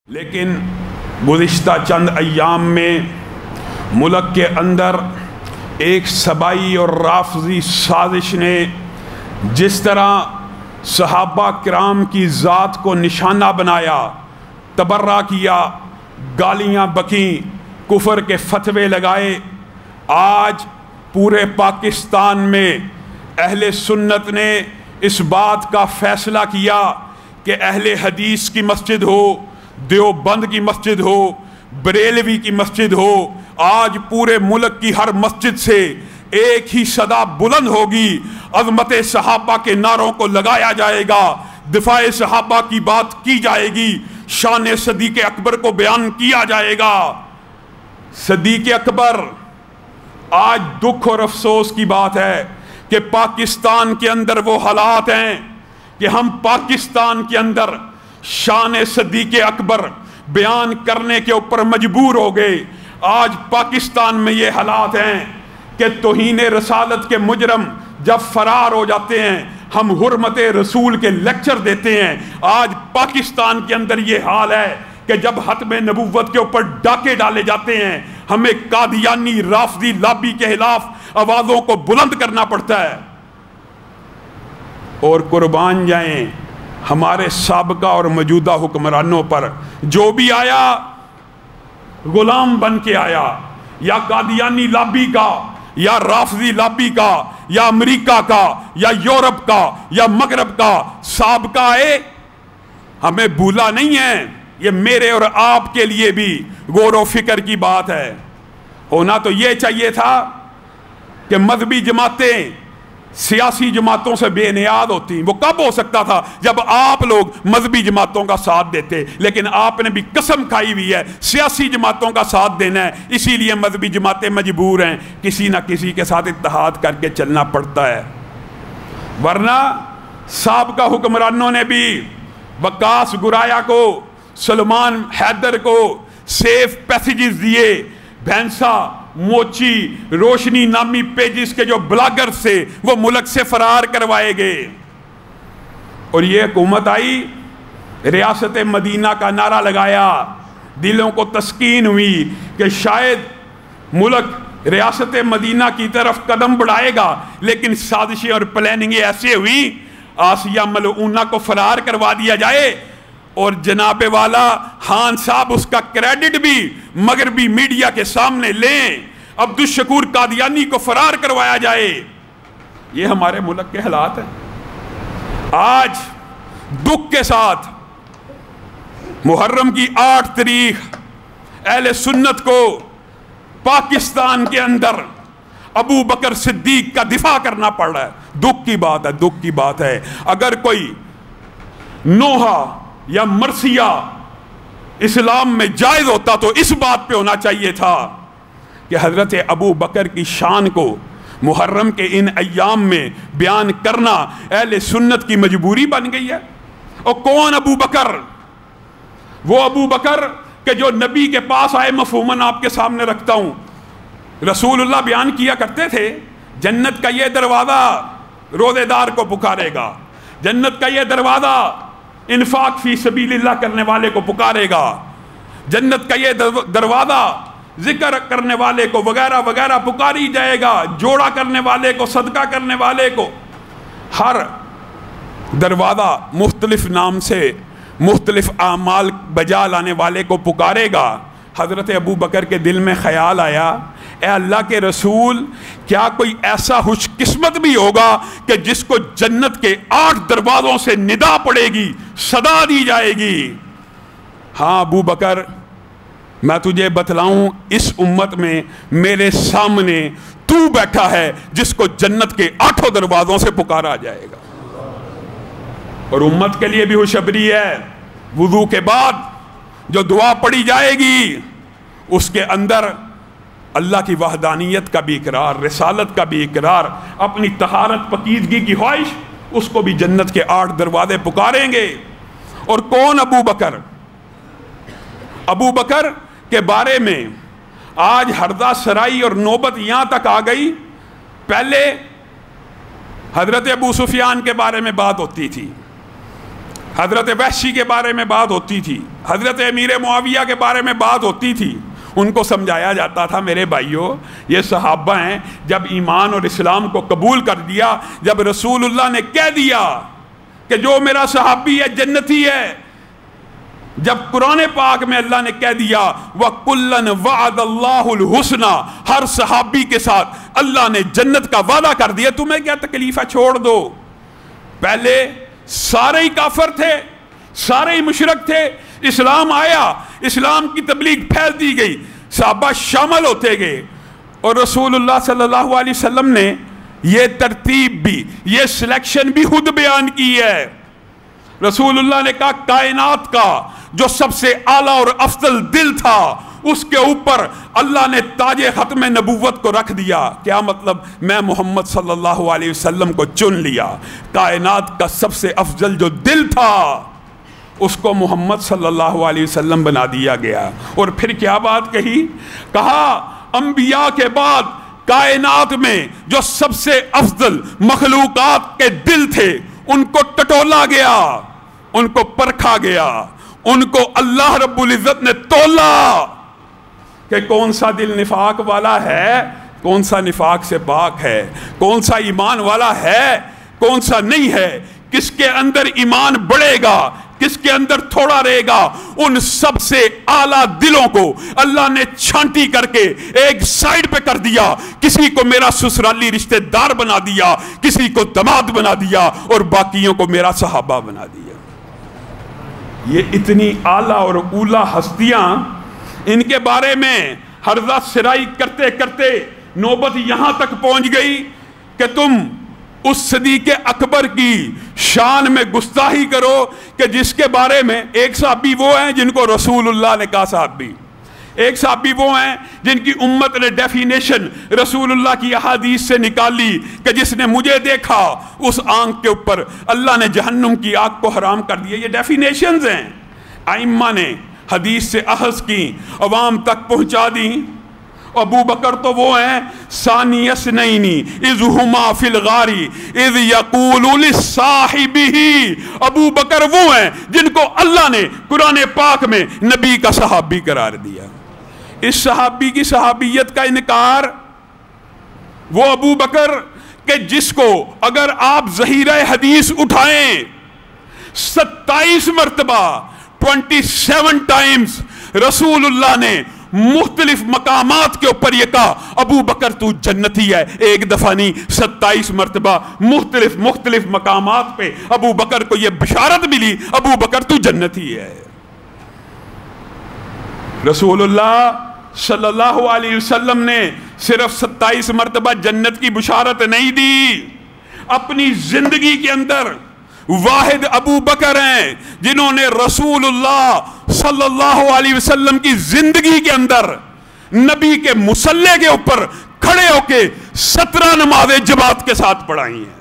لیکن گزشتہ چند ایام میں ملک کے اندر ایک صبائی اور رافضی سازش نے جس طرح صحابہ کرام کی ذات کو نشانہ بنایا، تبرہ کیا، گالیاں بکیں، کفر کے فتوے لگائے، آج پورے پاکستان میں اہل سنت نے اس بات کا فیصلہ کیا کہ اہل حدیث کی مسجد ہو، دیوبند کی مسجد ہو، بریلوی کی مسجد ہو، آج پورے ملک کی ہر مسجد سے ایک ہی صدا بلند ہوگی، عظمت صحابہ کے نعروں کو لگایا جائے گا، دفاع صحابہ کی بات کی جائے گی، شان صدیق اکبر کو بیان کیا جائے گا۔ صدیق اکبر، آج دکھ اور افسوس کی بات ہے کہ پاکستان کے اندر وہ حالات ہیں کہ ہم پاکستان کے اندر شان صدیق اکبر بیان کرنے کے اوپر مجبور ہو گئے۔ آج پاکستان میں یہ حالات ہیں کہ توہین رسالت کے مجرم جب فرار ہو جاتے ہیں ہم حرمت رسول کے لیکچر دیتے ہیں۔ آج پاکستان کے اندر یہ حال ہے کہ جب ختم نبوت کے اوپر ڈاکے ڈالے جاتے ہیں ہمیں قادیانی رافضی لابی کے خلاف آوازوں کو بلند کرنا پڑتا ہے۔ اور قربان جائیں ہمارے سابقہ اور موجودہ حکمرانوں پر، جو بھی آیا غلام بن کے آیا، یا قادیانی لابی کا، یا رافضی لابی کا، یا امریکہ کا، یا یورپ کا، یا مغرب کا سابقہ آئے، ہمیں بھولا نہیں ہے۔ یہ میرے اور آپ کے لیے بھی غور و فکر کی بات ہے۔ ہونا تو یہ چاہیے تھا کہ مذہبی جماعتیں سیاسی جماعتوں سے بے نیاز ہوتی، وہ کب ہو سکتا تھا جب آپ لوگ مذہبی جماعتوں کا ساتھ دیتے، لیکن آپ نے بھی قسم کھائی ہوئی ہے سیاسی جماعتوں کا ساتھ دینا ہے، اسی لیے مذہبی جماعتیں مجبور ہیں کسی نہ کسی کے ساتھ اتحاد کر کے چلنا پڑتا ہے۔ ورنہ سابقہ حکمرانوں نے بھی وقاص گرایا کو، سلمان حیدر کو سیف پیسیجز دیے، بھینسا، موچی، روشنی نامی پیجز کے جو بلاگر سے وہ ملک سے فرار کروائے گئے۔ اور یہ حکومت آئی، ریاست مدینہ کا نعرہ لگایا، دلوں کو تسکین ہوئی کہ شاید ملک ریاست مدینہ کی طرف قدم بڑھائے گا، لیکن سازشیں اور پلاننگیں ایسے ہوئی آسیہ ملعونہ کو فرار کروا دیا جائے، اور جناب والا خان صاحب اس کا کریڈٹ بھی مغربی میڈیا کے سامنے لیں، عبدالشکور قادیانی کو فرار کروایا جائے۔ یہ ہمارے ملک کے حالات ہیں۔ آج دکھ کے ساتھ محرم کی 8 تاریخ اہل سنت کو پاکستان کے اندر ابو بکر صدیق کا دفاع کرنا پڑ رہا ہے۔ دکھ کی بات ہے، دکھ کی بات ہے۔ اگر کوئی نوحہ یا مرثیہ اسلام میں جائز ہوتا تو اس بات پہ ہونا چاہیے تھا کہ حضرت ابو بکر کی شان کو محرم کے ان ایام میں بیان کرنا اہل سنت کی مجبوری بن گئی ہے۔ اور کون ابو بکر؟ وہ ابو بکر کہ جو نبی کے پاس آئے، مفہوماً آپ کے سامنے رکھتا ہوں، رسول اللہ بیان کیا کرتے تھے جنت کا یہ دروازہ روزے دار کو پکارے گا، جنت کا یہ دروازہ انفاق فی سبیل اللہ کرنے والے کو پکارے گا، جنت کا یہ دروازہ ذکر کرنے والے کو وغیرہ وغیرہ پکاری جائے گا، جوڑا کرنے والے کو، صدقہ کرنے والے کو۔ ہر دروازہ مختلف نام سے مختلف اعمال بجا لانے والے کو پکارے گا۔ حضرت ابو بکر کے دل میں خیال آیا، اے اللہ کے رسول، کیا کوئی ایسا خوش قسمت بھی ہوگا کہ جس کو جنت کے 8 دروازوں سے ندا پڑے گی، صدا دی جائے گی؟ ہاں ابو بکر، میں تجھے بتلاؤں، اس امت میں میرے سامنے تو بیٹھا ہے جس کو جنت کے 8 دروازوں سے پکارا جائے گا۔ اور امت کے لیے بھی خوشخبری ہے، وضو کے بعد جو دعا پڑھی جائے گی اس کے اندر اللہ کی وحدانیت کا بھی اقرار، رسالت کا بھی اقرار، اپنی طہارت پاکیزگی کی خواہش، اس کو بھی جنت کے 8 دروازے پکاریں گے۔ اور کون ابو بکر؟ ابو بکر کے بارے میں آج ہردہ سرائی اور نوبت یہاں تک آ گئی، پہلے حضرت ابو سفیان کے بارے میں بات ہوتی تھی، حضرت وحشی کے بارے میں بات ہوتی تھی، حضرت امیر معاویہ کے بارے میں بات ہوتی تھی، ان کو سمجھایا جاتا تھا میرے بھائیوں یہ صحابہ ہیں، جب ایمان اور اسلام کو قبول کر دیا، جب رسول اللہ نے کہہ دیا کہ جو میرا صحابی ہے جنتی ہے، جب قرآن پاک میں اللہ نے کہہ دیا وَكُلًّا وَعَدَ اللَّهُ الْحُسْنَى، ہر صحابی کے ساتھ اللہ نے جنت کا وعدہ کر دیا، تمہیں کیا تکلیف ہے، چھوڑ دو۔ پہلے سارے ہی کافر تھے، سارے ہی مشرک تھے، اسلام آیا، اسلام کی تبلیغ پھیل دی گئی، صحابہ شامل ہوتے گئے، اور رسول اللہ صلی اللہ علیہ وسلم نے یہ ترتیب بھی، یہ سلیکشن بھی خود بیان کی ہے۔ رسول اللہ نے کہا کائنات کا جو سب سے اعلیٰ اور افضل دل تھا اس کے اوپر اللہ نے تاج ختم نبوت کو رکھ دیا۔ کیا مطلب؟ میں محمد صلی اللہ علیہ وسلم کو چن لیا، کائنات کا سب سے افضل جو دل تھا اس کو محمد صلی اللہ علیہ وسلم بنا دیا گیا۔ اور پھر کیا بات کہی؟ کہا انبیاء کے بعد کائنات میں جو سب سے افضل مخلوقات کے دل تھے ان کو ٹٹولا گیا، ان کو پرکھا گیا، ان کو اللہ رب العزت نے تولا کہ کون سا دل نفاق والا ہے، کون سا نفاق سے پاک ہے، کون سا ایمان والا ہے، کون سا نہیں ہے، کس کے اندر ایمان بڑھے گا، کس کے اندر تھوڑا رہے گا۔ ان سب سے اعلیٰ دلوں کو اللہ نے چھانٹی کر کے ایک سائیڈ پہ کر دیا، کسی کو میرا سسرالی رشتہ دار بنا دیا، کسی کو دماد بنا دیا، اور باقیوں کو میرا صحابہ بنا دیا۔ یہ اتنی اعلیٰ اور اولا ہستیاں، ان کے بارے میں ہرزہ سرائی کرتے کرتے نوبت یہاں تک پہنچ گئی کہ تم اس صدیق اکبر کی شان میں گستاخی کرو کہ جس کے بارے میں ایک صحابی وہ ہیں جن کو رسول اللہ نے کہا صحابی، ایک صحابی وہ ہیں جن کی امت نے ڈیفینیشن رسول اللہ کی احادیث سے نکالی کہ جس نے مجھے دیکھا اس آنکھ کے اوپر اللہ نے جہنم کی آگ کو حرام کر دیا۔ یہ ڈیفینیشنز ہیں، ائمہ نے حدیث سے اخذ کی، عوام تک پہنچا دیں۔ ابو بکر تو وہ ہیں ثانی اثنین اذ ہما فی الغار اذ یقول لصاحبہ، ابو بکر وہ ہیں جن کو اللہ نے قرآن پاک میں نبی کا صحابی قرار دیا۔ اس صحابی کی صحابیت کا انکار وہ ابو بکر کہ جس کو اگر آپ ذخیرہ حدیث اٹھائیں 27 مرتبہ 27 ٹائمز رسول اللہ نے مختلف مقامات کے اوپر یہ کہا ابو بکر تو جنتی ہے، ایک دفعہ نہیں 27 مرتبہ مختلف مقامات پہ ابو بکر کو یہ بشارت ملی ابو بکر تو جنتی ہے۔ رسول اللہ صلی اللہ علیہ وسلم نے صرف 27 مرتبہ جنت کی بشارت نہیں دی، اپنی زندگی کے اندر واحد ابو بکر ہیں جنہوں نے رسول اللہ صلی اللہ علیہ وسلم کی زندگی کے اندر نبی کے مصلی کے اوپر کھڑے ہو کے 17 نمازیں جماعت کے ساتھ پڑھائی ہیں۔